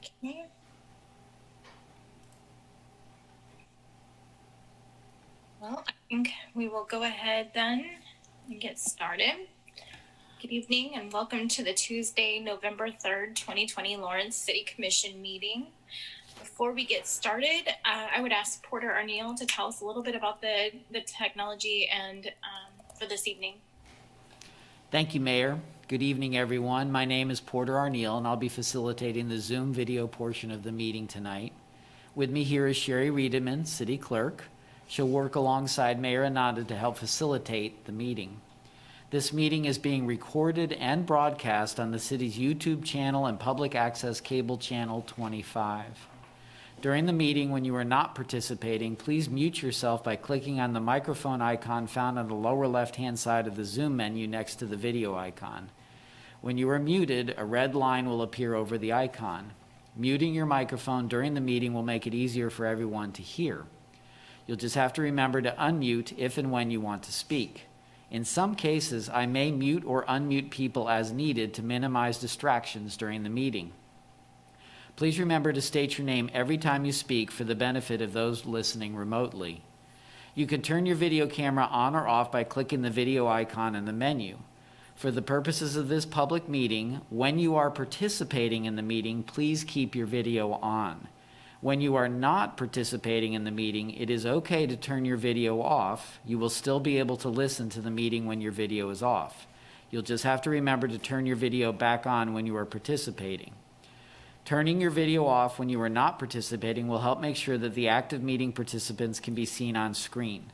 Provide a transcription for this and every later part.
Okay. Well, I think we will go ahead then and get started. Good evening and welcome to the Tuesday, November 3rd, 2020 Lawrence City Commission meeting. Before we get started, I would ask Porter Arneal to tell us a little bit about the technology and for this evening. Thank you, Mayor. Good evening, everyone. My name is Porter Arneal, and I'll be facilitating the Zoom video portion of the meeting tonight. With me here is Sherri Reidemann, City Clerk. She'll work alongside Mayor Ananda to help facilitate the meeting. This meeting is being recorded and broadcast on the city's YouTube channel and public access cable channel 25. During the meeting, when you are not participating, please mute yourself by clicking on the microphone icon found on the lower left-hand side of the Zoom menu next to the video icon. When you are muted, a red line will appear over the icon. Muting your microphone during the meeting will make it easier for everyone to hear. You'll just have to remember to unmute if and when you want to speak. In some cases, I may mute or unmute people as needed to minimize distractions during the meeting. Please remember to state your name every time you speak for the benefit of those listening remotely. You can turn your video camera on or off by clicking the video icon in the menu. For the purposes of this public meeting, when you are participating in the meeting, please keep your video on. When you are not participating in the meeting, it is okay to turn your video off. You will still be able to listen to the meeting when your video is off. You'll just have to remember to turn your video back on when you are participating. Turning your video off when you are not participating will help make sure that the active meeting participants can be seen on screen.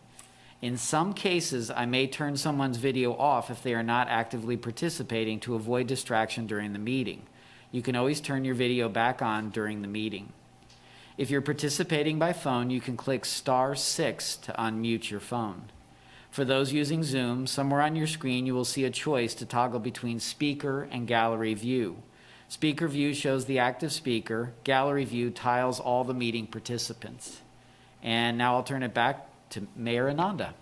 In some cases, I may turn someone's video off if they are not actively participating to avoid distraction during the meeting. You can always turn your video back on during the meeting. If you're participating by phone, you can click *6 to unmute your phone. For those using Zoom, somewhere on your screen you will see a choice to toggle between speaker and gallery view. Speaker view shows the active speaker. Gallery view tiles all the meeting participants. And now I'll turn it back to Mayor Ananda.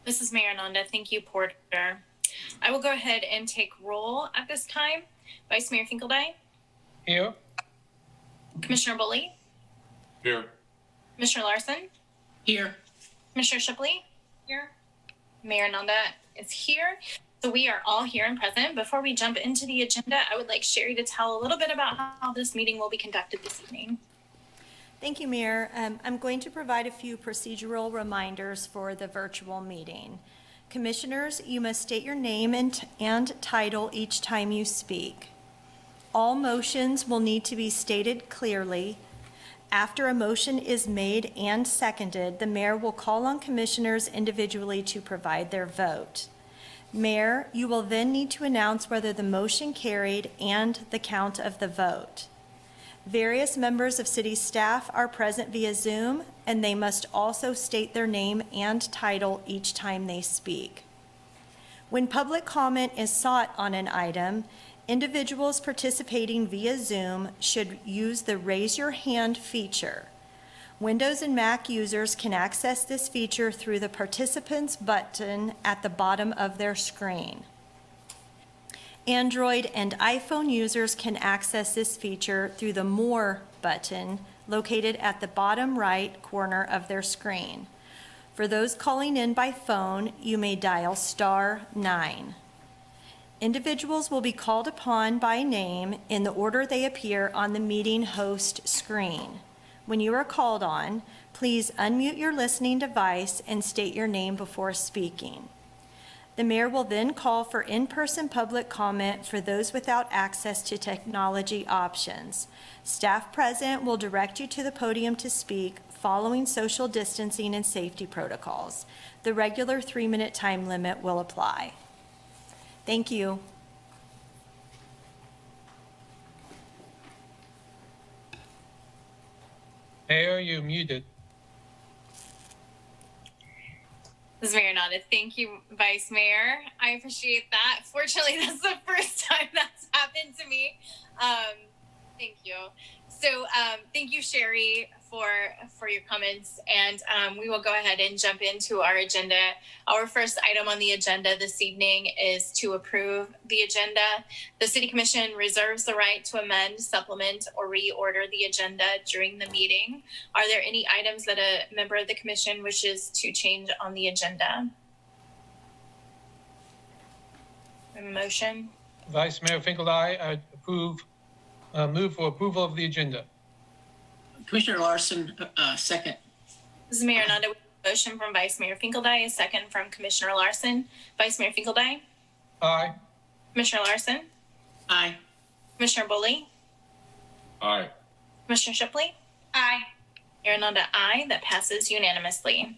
This is Mayor Ananda. Thank you, Porter. I will go ahead and take roll at this time. Vice Mayor Finkeldei. Here. Commissioner Bully. Here. Commissioner Larson. Here. Commissioner Shipley. Here. Mayor Ananda is here. So we are all here and present. Before we jump into the agenda, I would like Sherri to tell a little bit about how this meeting will be conducted this evening. Thank you, Mayor. I'm going to provide a few procedural reminders for the virtual meeting. Commissioners, you must state your name and title each time you speak. All motions will need to be stated clearly. After a motion is made and seconded, the mayor will call on commissioners individually to provide their vote. Mayor, you will then need to announce whether the motion carried and the count of the vote. Various members of city staff are present via Zoom, and they must also state their name and title each time they speak. When public comment is sought on an item, individuals participating via Zoom should use the Raise Your Hand feature. Windows and Mac users can access this feature through the Participants button at the bottom of their screen. Android and iPhone users can access this feature through the More button located at the bottom right corner of their screen. For those calling in by phone, you may dial *9. Individuals will be called upon by name in the order they appear on the meeting host screen. When you are called on, please unmute your listening device and state your name before speaking. The mayor will then call for in-person public comment for those without access to technology options. Staff present will direct you to the podium to speak, following social distancing and safety protocols. The regular 3-minute time limit will apply. Thank you. Mayor, you're muted. This is Mayor Ananda. Thank you, Vice Mayor. I appreciate that. Fortunately, that's the first time that's happened to me. Thank you. So thank you, Sherri, for your comments. And we will go ahead and jump into our agenda. Our first item on the agenda this evening is to approve the agenda. The City Commission reserves the right to amend, supplement, or reorder the agenda during the meeting. Are there any items that a member of the commission wishes to change on the agenda? A motion? Vice Mayor Finkeldei, I move for approval of the agenda. Commissioner Larson, second. This is Mayor Ananda with a motion from Vice Mayor Finkeldei, a second from Commissioner Larson. Vice Mayor Finkeldei? Aye. Commissioner Larson? Aye. Commissioner Bully? Aye. Commissioner Shipley? Aye. Mayor Ananda, aye. That passes unanimously.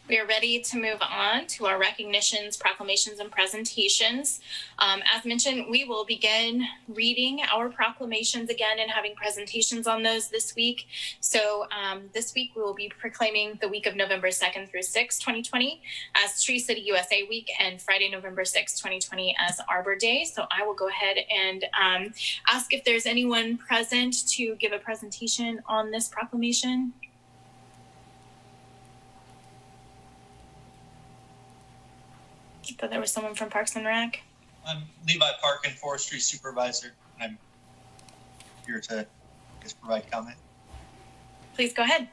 We are ready to move on to our recognitions, proclamations, and presentations. As mentioned, we will begin reading our proclamations again and having presentations on those this week. So this week we will be proclaiming the week of November 2nd through 6th, 2020 as Tree City USA Week, and Friday, November 6th, 2020 as Arbor Day. So I will go ahead and ask if there's anyone present to give a presentation on this proclamation. I thought there was someone from Parks and Rec. I'm Levi Park and Forestry Supervisor, and I'm here to provide comment. Please go ahead.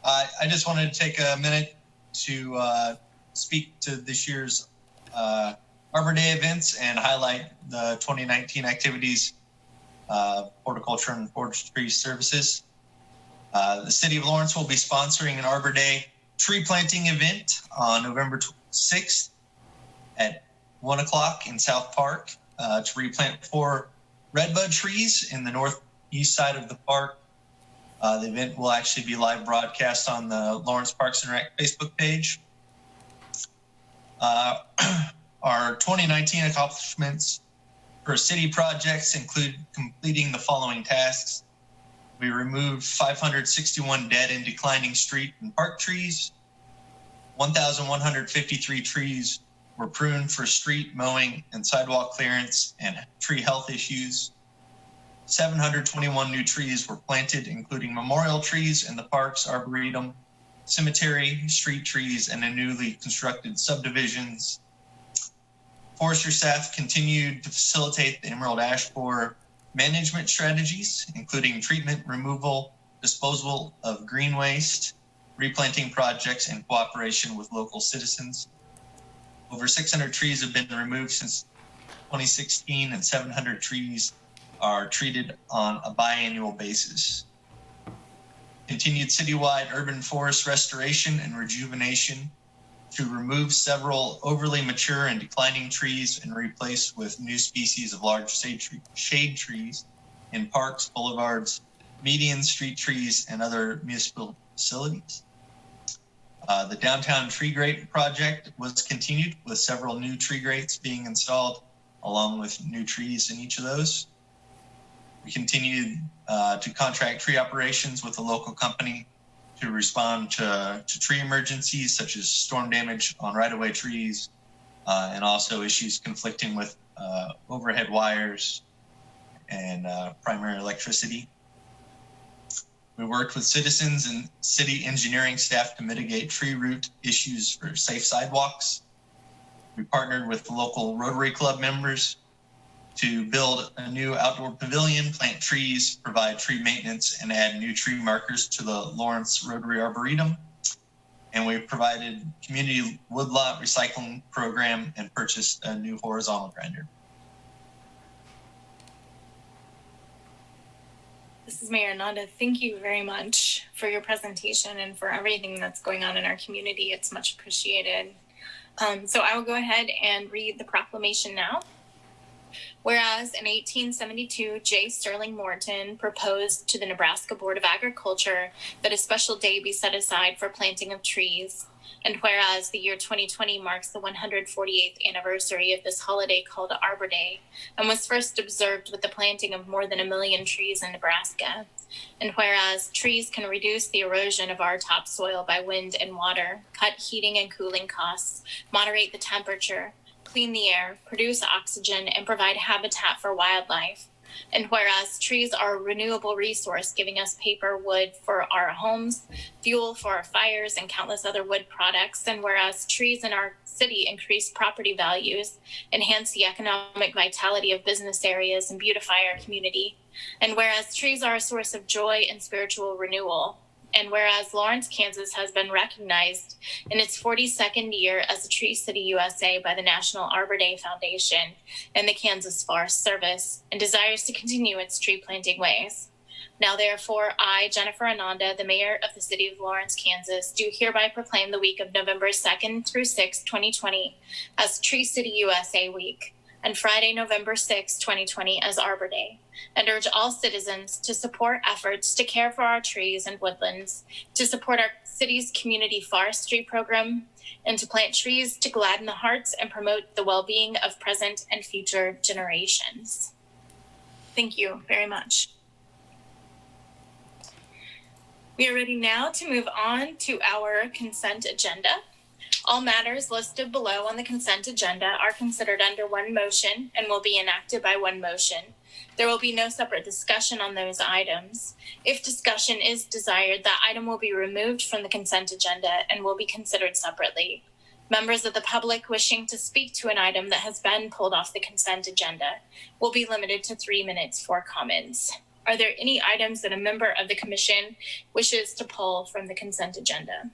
I just wanted to take a minute to speak to this year's Arbor Day events and highlight the 2019 activities, horticulture and forestry services. The City of Lawrence will be sponsoring an Arbor Day tree planting event on November 6th at 1 o'clock in South Park to replant 4 redbud trees in the northeast side of the park. The event will actually be live broadcast on the Lawrence Parks and Rec Facebook page. Our 2019 accomplishments for city projects include completing the following tasks. We removed 561 dead and declining street and park trees. 1,153 trees were pruned for street mowing and sidewalk clearance and tree health issues. 721 new trees were planted, including memorial trees in the parks, arboretum, cemetery, street trees, and in newly constructed subdivisions. Forestry staff continued to facilitate the emerald ash borer management strategies, including treatment, removal, disposal of green waste, replanting projects, and cooperation with local citizens. Over 600 trees have been removed since 2016, and 700 trees are treated on a biannual basis. Continued citywide urban forest restoration and rejuvenation to remove several overly mature and declining trees and replace with new species of large shade trees in parks, boulevards, median street trees, and other municipal facilities. The downtown tree grate project was continued with several new tree grates being installed along with new trees in each of those. We continued to contract tree operations with a local company to respond to tree emergencies such as storm damage on right-of-way trees and also issues conflicting with overhead wires and primary electricity. We worked with citizens and city engineering staff to mitigate tree root issues for safe sidewalks. We partnered with the local Rotary Club members to build a new outdoor pavilion, plant trees, provide tree maintenance, and add new tree markers to the Lawrence Rotary Arboretum. And we provided community woodlot recycling program and purchased a new horizontal grinder. This is Mayor Ananda. Thank you very much for your presentation and for everything that's going on in our community. It's much appreciated. So I will go ahead and read the proclamation now. Whereas in 1872, J. Sterling Morton proposed to the Nebraska Board of Agriculture that a special day be set aside for planting of trees. And whereas the year 2020 marks the 148th anniversary of this holiday called Arbor Day, and was first observed with the planting of more than 1 million trees in Nebraska. And whereas trees can reduce the erosion of our topsoil by wind and water, cut heating and cooling costs, moderate the temperature, clean the air, produce oxygen, and provide habitat for wildlife. And whereas trees are a renewable resource, giving us paper, wood for our homes, fuel for our fires, and countless other wood products. And whereas trees in our city increase property values, enhance the economic vitality of business areas, and beautify our community. And whereas trees are a source of joy and spiritual renewal. And whereas Lawrence, Kansas has been recognized in its 42nd year as a Tree City USA by the National Arbor Day Foundation and the Kansas Forest Service, and desires to continue its tree planting ways. Now, therefore, I, Jennifer Ananda, the mayor of the city of Lawrence, Kansas, do hereby proclaim the week of November 2nd through 6th, 2020 as Tree City USA Week, and Friday, November 6th, 2020 as Arbor Day, and urge all citizens to support efforts to care for our trees and woodlands, to support our city's community forestry program, and to plant trees to gladden the hearts and promote the well-being of present and future generations. Thank you very much. We are ready now to move on to our consent agenda. All matters listed below on the consent agenda are considered under one motion and will be enacted by one motion. There will be no separate discussion on those items. If discussion is desired, that item will be removed from the consent agenda and will be considered separately. Members of the public wishing to speak to an item that has been pulled off the consent agenda will be limited to 3 minutes for comments. Are there any items that a member of the commission wishes to pull from the consent agenda?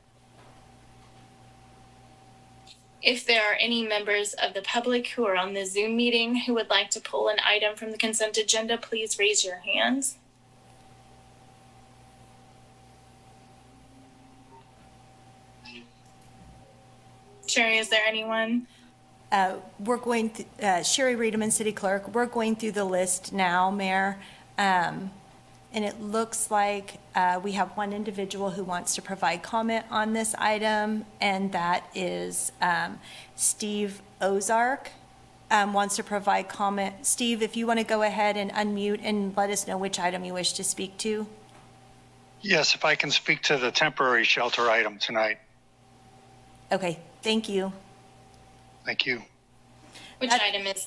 If there are any members of the public who are on the Zoom meeting who would like to pull an item from the consent agenda, please raise your hands. Sherri, is there anyone? We're going through, Sherri Reidemann, City Clerk, we're going through the list now, Mayor. And it looks like we have one individual who wants to provide comment on this item, and that is Steve Ozark wants to provide comment. Steve, if you want to go ahead and unmute and let us know which item you wish to speak to. Yes, if I can speak to the temporary shelter item tonight. Okay, thank you. Thank you. Which item is,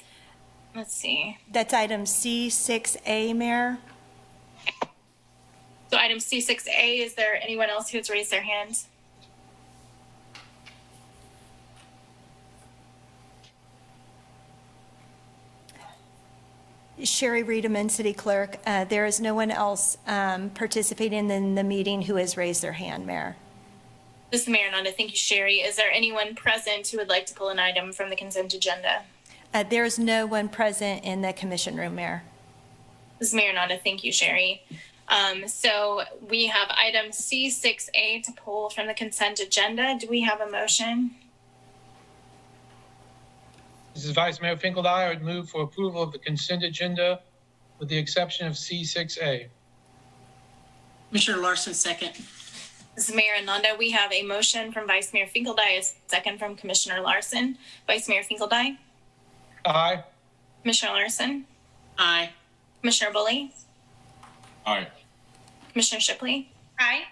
let's see. That's item C6A, Mayor. So item C6A, is there anyone else who's raised their hands? Sherri Reidemann, City Clerk. There is no one else participating in the meeting who has raised their hand, Mayor. This is Mayor Ananda. Thank you, Sherri. Is there anyone present who would like to pull an item from the consent agenda? There is no one present in the commission room, Mayor. This is Mayor Ananda. Thank you, Sherri. So we have item C6A to pull from the consent agenda. Do we have a motion? This is Vice Mayor Finkeldei. I would move for approval of the consent agenda with the exception of C6A. Commissioner Larson, second. This is Mayor Ananda. We have a motion from Vice Mayor Finkeldei, a second from Commissioner Larson. Vice Mayor Finkeldei? Aye. Commissioner Larson? Aye. Commissioner Bully? Aye. Commissioner Shipley? Aye.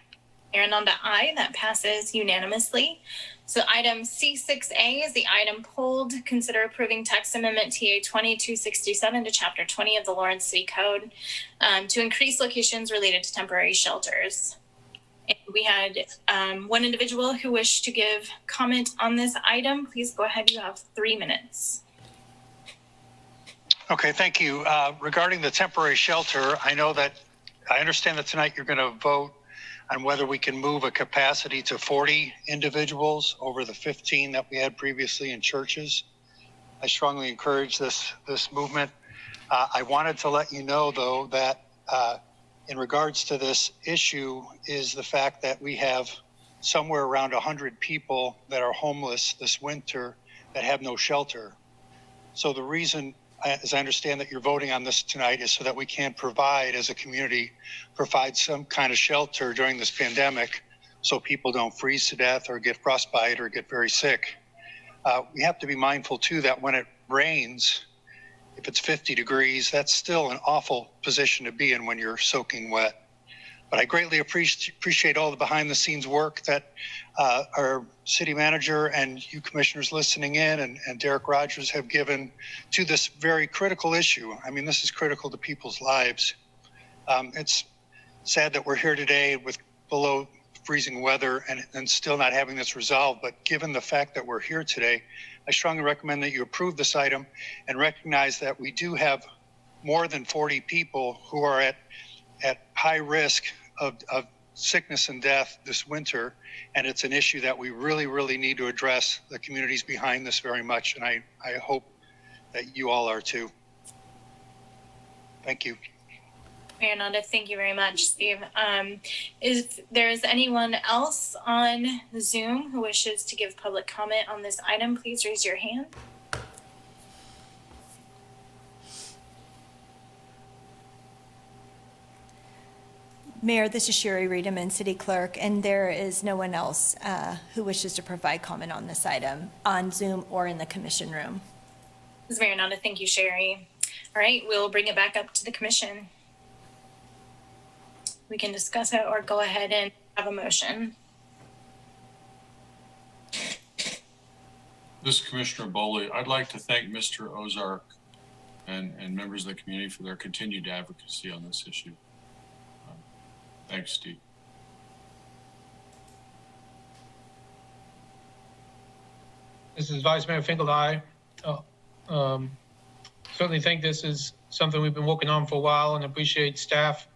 Mayor Ananda, aye. That passes unanimously. So item C6A is the item pulled. Consider approving text amendment TA 2267 to Chapter 20 of the Lawrence City Code to increase locations related to temporary shelters. And we had one individual who wished to give comment on this item. Please go ahead. You have 3 minutes. Okay, thank you. Regarding the temporary shelter, I understand that tonight you're going to vote on whether we can move a capacity to 40 individuals over the 15 that we had previously in churches. I strongly encourage this movement. I wanted to let you know, though, that in regards to this issue is the fact that we have somewhere around 100 people that are homeless this winter that have no shelter. So the reason, as I understand that you're voting on this tonight, is so that we can provide, as a community, provide some kind of shelter during this pandemic so people don't freeze to death or get frostbite or get very sick. We have to be mindful, too, that when it rains, if it's 50 degrees, that's still an awful position to be in when you're soaking wet. But I greatly appreciate all the behind the scenes work that our city manager and you commissioners listening in and Derek Rogers have given to this very critical issue. I mean, this is critical to people's lives. It's sad that we're here today with below freezing weather and still not having this resolved. But given the fact that we're here today, I strongly recommend that you approve this item and recognize that we do have more than 40 people who are at high risk of sickness and death this winter. And it's an issue that we really, really need to address. The community's behind this very much. And I hope that you all are too. Thank you. Mayor Ananda, thank you very much, Steve. If there's anyone else on Zoom who wishes to give public comment on this item, please raise your hand. Mayor, this is Sherri Reidemann, City Clerk, and there is no one else who wishes to provide comment on this item on Zoom or in the commission room. This is Mayor Ananda. Thank you, Sherri. All right, we'll bring it back up to the commission. We can discuss it or go ahead and have a motion. This is Commissioner Boley. I'd like to thank Mr. Ozark and members of the community for their continued advocacy on this issue. Thanks, Steve. This is Vice Mayor Finkeldei. Certainly think this is something we've been working on for a while and appreciate staff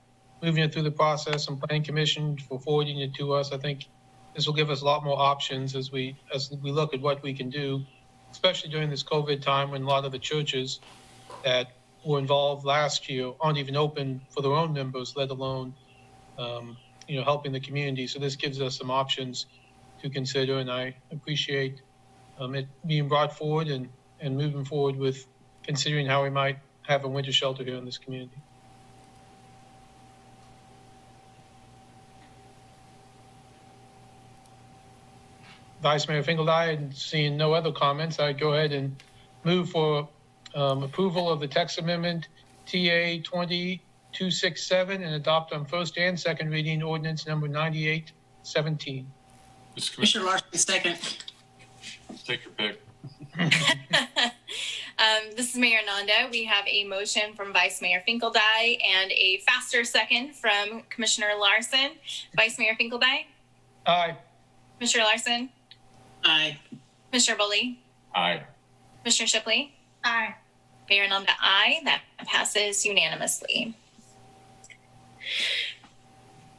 moving it through the process and planning commission for forwarding it to us. I think this will give us a lot more options as we look at what we can do, especially during this COVID time when a lot of the churches that were involved last year aren't even open for their own members, let alone helping the community. So this gives us some options to consider, and I appreciate it being brought forward and moving forward with considering how we might have a winter shelter here in this community. Vice Mayor Finkeldei, and seeing no other comments, I'd go ahead and move for approval of the text amendment TA 20267 and adopt on first and second reading ordinance number 9817. Commissioner Larson, second. Take your pick. This is Mayor Ananda. We have a motion from Vice Mayor Finkeldei and a faster second from Commissioner Larson. Vice Mayor Finkeldei? Aye. Commissioner Larson? Aye. Commissioner Boley? Aye. Commissioner Shipley? Aye. Mayor Ananda, aye. That passes unanimously.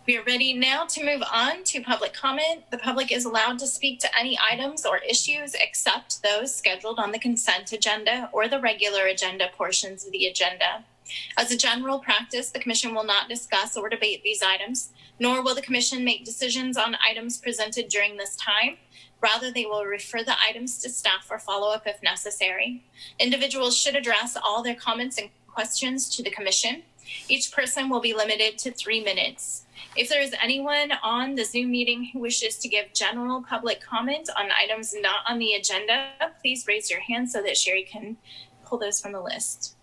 We are ready now to move on to public comment. The public is allowed to speak to any items or issues except those scheduled on the consent agenda or the regular agenda portions of the agenda. As a general practice, the commission will not discuss or debate these items, nor will the commission make decisions on items presented during this time. Rather, they will refer the items to staff for follow-up if necessary. Individuals should address all their comments and questions to the commission. Each person will be limited to 3 minutes. If there is anyone on the Zoom meeting who wishes to give general public comment on items not on the agenda, please raise your hand so that Sherri can pull those from the list.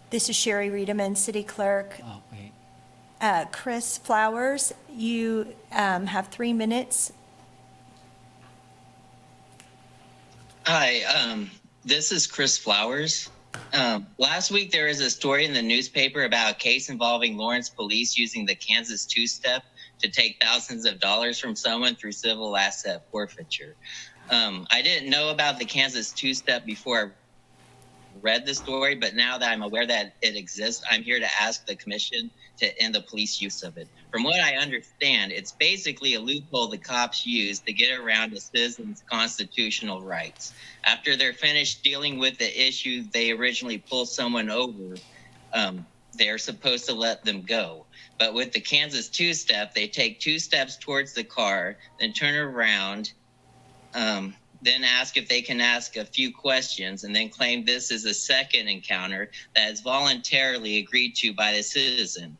This is Sherri Reidemann, City Clerk. Oh, wait. Chris Flowers, you have 3 minutes. Hi, this is Chris Flowers. Last week, there was a story in the newspaper about a case involving Lawrence police using the Kansas two-step to take thousands of dollars from someone through civil asset forfeiture. I didn't know about the Kansas two-step before I read the story, but now that I'm aware that it exists, I'm here to ask the commission to end the police use of it. From what I understand, it's basically a loophole the cops use to get around a citizen's constitutional rights. After they're finished dealing with the issue they originally pull someone over, they're supposed to let them go. But with the Kansas two-step, they take 2 steps towards the car, then turn around, then ask if they can ask a few questions, and then claim this is a second encounter that is voluntarily agreed to by the citizen.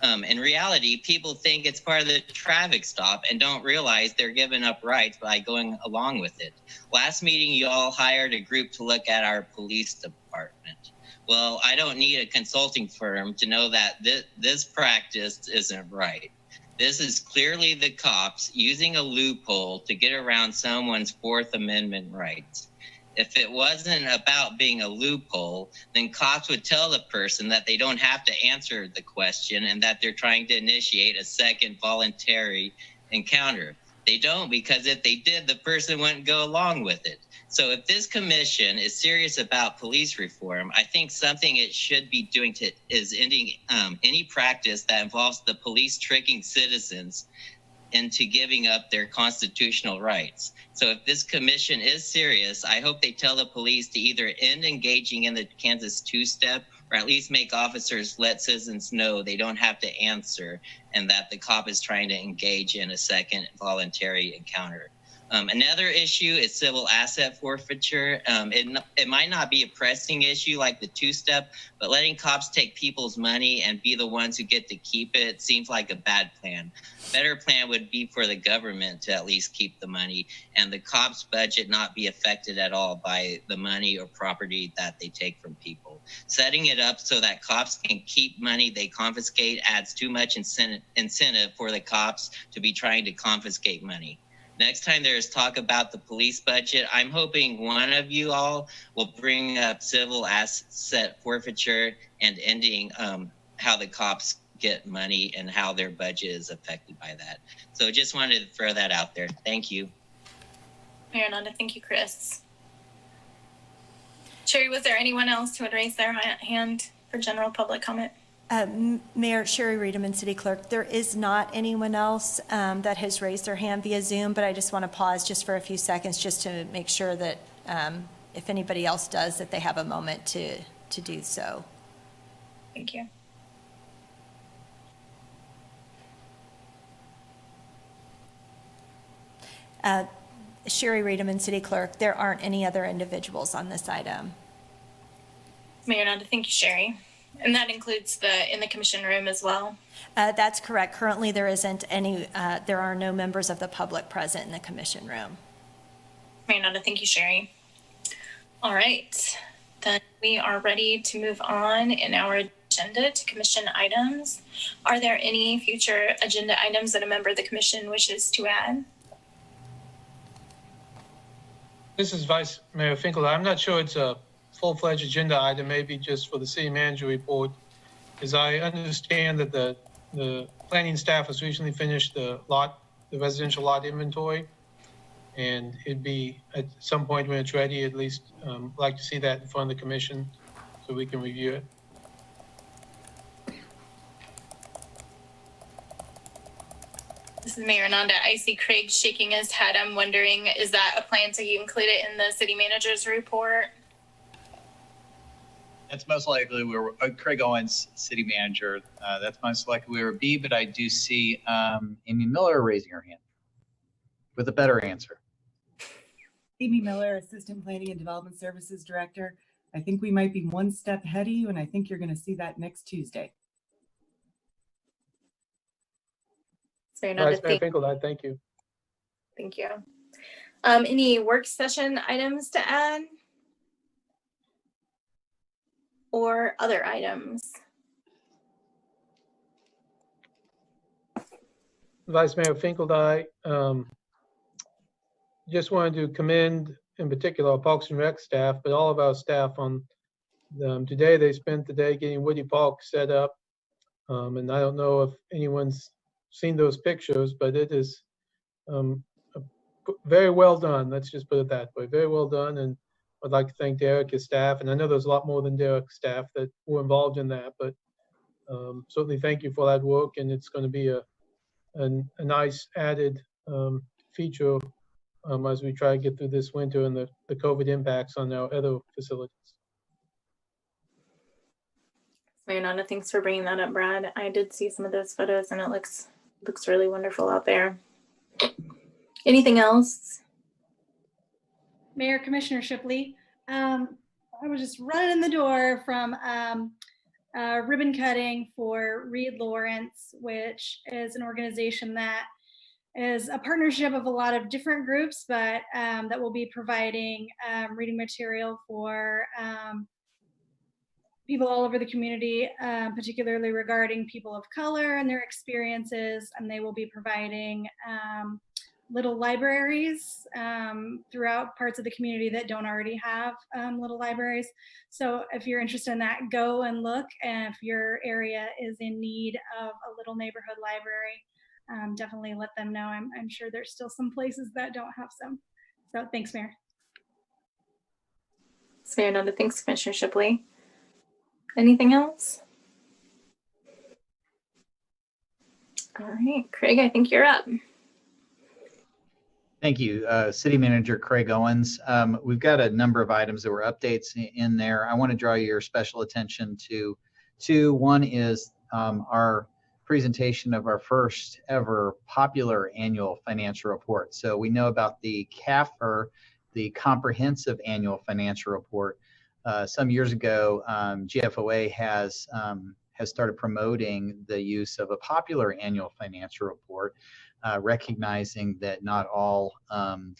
In reality, people think it's part of the traffic stop and don't realize they're giving up rights by going along with it. Last meeting, you all hired a group to look at our police department. Well, I don't need a consulting firm to know that this practice isn't right. This is clearly the cops using a loophole to get around someone's Fourth Amendment rights. If it wasn't about being a loophole, then cops would tell the person that they don't have to answer the question and that they're trying to initiate a second voluntary encounter. They don't, because if they did, the person wouldn't go along with it. So if this commission is serious about police reform, I think something it should be doing is ending any practice that involves the police tricking citizens into giving up their constitutional rights. So if this commission is serious, I hope they tell the police to either end engaging in the Kansas two-step or at least make officers let citizens know they don't have to answer and that the cop is trying to engage in a second voluntary encounter. Another issue is civil asset forfeiture. It might not be a pressing issue like the two-step, but letting cops take people's money and be the ones who get to keep it seems like a bad plan. Better plan would be for the government to at least keep the money and the cops' budget not be affected at all by the money or property that they take from people. Setting it up so that cops can keep money they confiscate adds too much incentive for the cops to be trying to confiscate money. Next time there is talk about the police budget, I'm hoping one of you all will bring up civil asset forfeiture and ending how the cops get money and how their budget is affected by that. So just wanted to throw that out there. Thank you. Mayor Ananda, thank you, Chris. Sherri, was there anyone else who would raise their hand for general public comment? Mayor, Sherri Reidemann, City Clerk. There is not anyone else that has raised their hand via Zoom, but I just want to pause just for a few seconds just to make sure that if anybody else does, that they have a moment to do so. Thank you. Sherri Reidemann, City Clerk. There aren't any other individuals on this item. Mayor Ananda, thank you, Sherri. And that includes in the commission room as well? That's correct. Currently, there isn't any, there are no members of the public present in the commission room. Mayor Ananda, thank you, Sherri. All right, then we are ready to move on in our agenda to commission items. Are there any future agenda items that a member of the commission wishes to add? This is Vice Mayor Finkeldei. I'm not sure it's a full-fledged agenda item, maybe just for the city manager report, as I understand that the planning staff has recently finished the residential lot inventory, and it'd be at some point when it's ready, at least like to see that in front of the commission so we can review it. This is Mayor Ananda. I see Craig shaking his head. I'm wondering, is that a plan to include it in the city manager's report? That's most likely where Craig Owens, city manager. That's most likely where it would be, but I do see Amy Miller raising her hand with a better answer. Amy Miller, Assistant Planning and Development Services Director. I think we might be one step ahead of you, and I think you're going to see that next Tuesday. Vice Mayor Finkeldei, thank you. Thank you. Any work session items to add? Or other items? Vice Mayor Finkeldei, just wanted to commend in particular our Parks and Rec staff, but all of our staff on today. They spent the day getting Woody Park set up. And I don't know if anyone's seen those pictures, but it is very well done. Let's just put it that way. Very well done. And I'd like to thank Derek, his staff, and I know there's a lot more than Derek's staff that were involved in that, but certainly thank you for that work, and it's going to be a nice added feature as we try to get through this winter and the COVID impacts on our other facilities. Mayor Ananda, thanks for bringing that up, Brad. I did see some of those photos, and it looks really wonderful out there. Anything else? Mayor Commissioner Shipley. I was just running in the door from ribbon cutting for Reed Lawrence, which is an organization that is a partnership of a lot of different groups, but that will be providing reading material for people all over the community, particularly regarding people of color and their experiences. And they will be providing little libraries throughout parts of the community that don't already have little libraries. So if you're interested in that, go and look. And if your area is in need of a little neighborhood library, definitely let them know. I'm sure there's still some places that don't have some. So thanks, Mayor. Thanks, Mayor Ananda. Thanks, Commissioner Shipley. Anything else? All right, Craig, I think you're up. Thank you, City Manager Craig Owens. We've got a number of items that were updates in there. I want to draw your special attention to two. One is our presentation of our first ever popular annual financial report. So we know about the CAFR, the Comprehensive Annual Financial Report. Some years ago, GFOA has started promoting the use of a popular annual financial report, recognizing that not all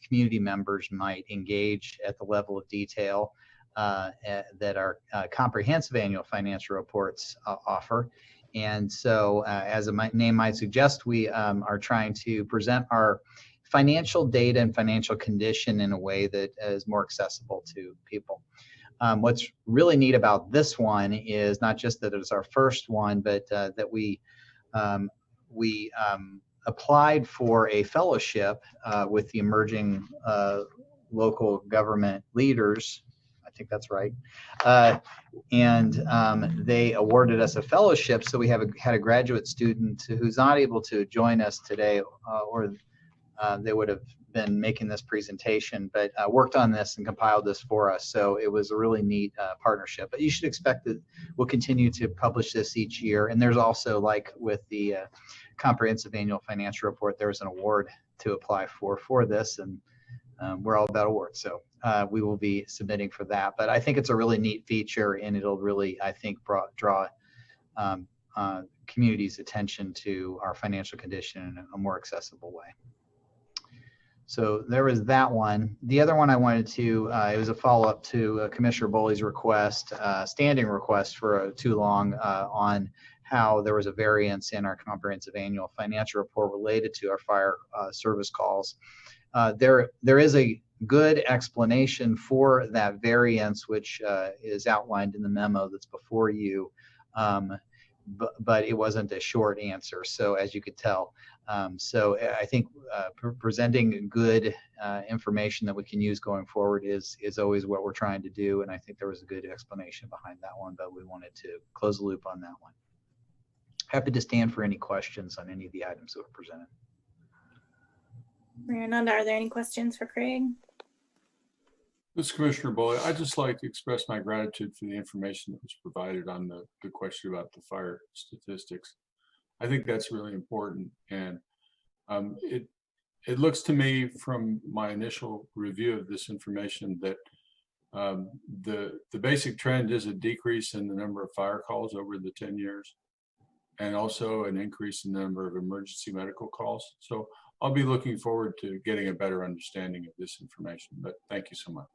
community members might engage at the level of detail that our comprehensive annual financial reports offer. And so, as the name might suggest, we are trying to present our financial data and financial condition in a way that is more accessible to people. What's really neat about this one is not just that it's our first one, but that we applied for a fellowship with the emerging local government leaders. I think that's right. And they awarded us a fellowship. So we had a graduate student who's not able to join us today, or they would have been making this presentation, but worked on this and compiled this for us. So it was a really neat partnership. But you should expect that we'll continue to publish this each year. And there's also, like with the Comprehensive Annual Financial Report, there's an award to apply for this, and we're all about awards. So we will be submitting for that. But I think it's a really neat feature, and it'll really, I think, draw community's attention to our financial condition in a more accessible way. So there was that one. The other one I wanted to, it was a follow-up to Commissioner Boley's request, standing request for too long on how there was a variance in our comprehensive annual financial report related to our fire service calls. There is a good explanation for that variance, which is outlined in the memo that's before you, but it wasn't a short answer. So as you could tell, so I think presenting good information that we can use going forward is always what we're trying to do. And I think there was a good explanation behind that one, but we wanted to close the loop on that one. Happy to stand for any questions on any of the items that were presented. Mayor Ananda, are there any questions for Craig? This is Commissioner Boley. I'd just like to express my gratitude for the information that was provided on the question about the fire statistics. I think that's really important. And it looks to me from my initial review of this information that the basic trend is a decrease in the number of fire calls over the 10 years, and also an increase in the number of emergency medical calls. So I'll be looking forward to getting a better understanding of this information, but thank you so much.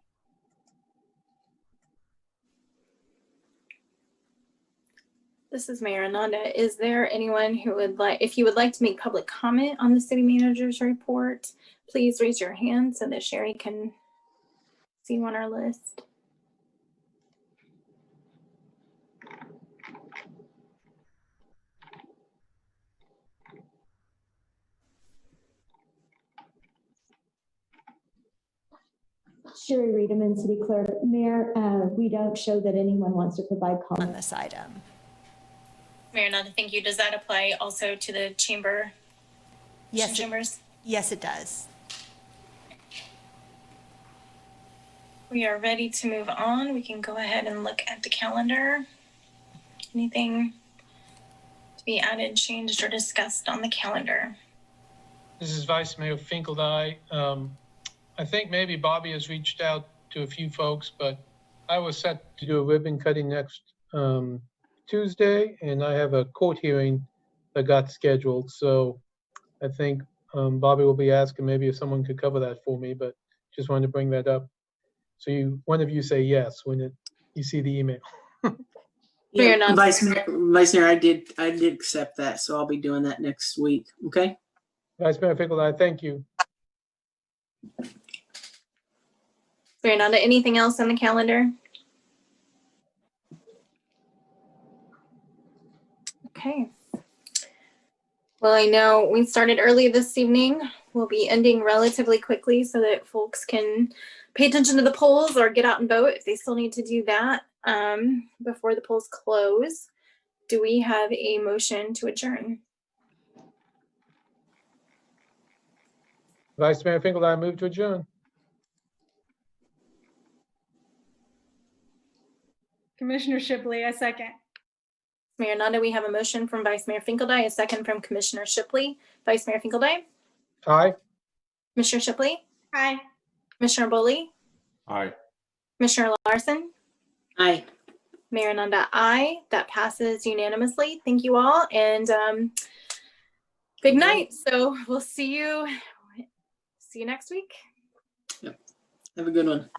This is Mayor Ananda. Is there anyone who would like, if you would like to make public comment on the city manager's report, please raise your hand so that Sherri can see you on our list. Sherri Reidemann, City Clerk. Mayor, we don't show that anyone wants to provide comment on this item. Mayor Ananda, thank you. Does that apply also to the chamber? Yes, chambers? Yes, it does. We are ready to move on. We can go ahead and look at the calendar. Anything to be added, changed, or discussed on the calendar? This is Vice Mayor Finkeldei. I think maybe Bobby has reached out to a few folks, but I was set to do a ribbon cutting next Tuesday, and I have a court hearing that got scheduled. So I think Bobby will be asking maybe if someone could cover that for me, but just wanted to bring that up. So one of you say yes when you see the email. Fair enough. Vice Mayor, I did accept that, so I'll be doing that next week. Okay. Vice Mayor Finkeldei, thank you. Ananda, anything else on the calendar? Okay. Well, I know we started early this evening. We'll be ending relatively quickly so that folks can pay attention to the polls or get out and vote if they still need to do that before the polls close. Do we have a motion to adjourn? Vice Mayor Finkeldei, I move to adjourn. Commissioner Shipley, I second. Mayor Ananda, we have a motion from Vice Mayor Finkeldei, a second from Commissioner Shipley. Vice Mayor Finkeldei? Aye. Commissioner Shipley? Aye. Commissioner Boley? Aye. Commissioner Larson? Aye. Mayor Ananda, aye. That passes unanimously. Thank you all, and good night. So we'll see you next week. Have a good one.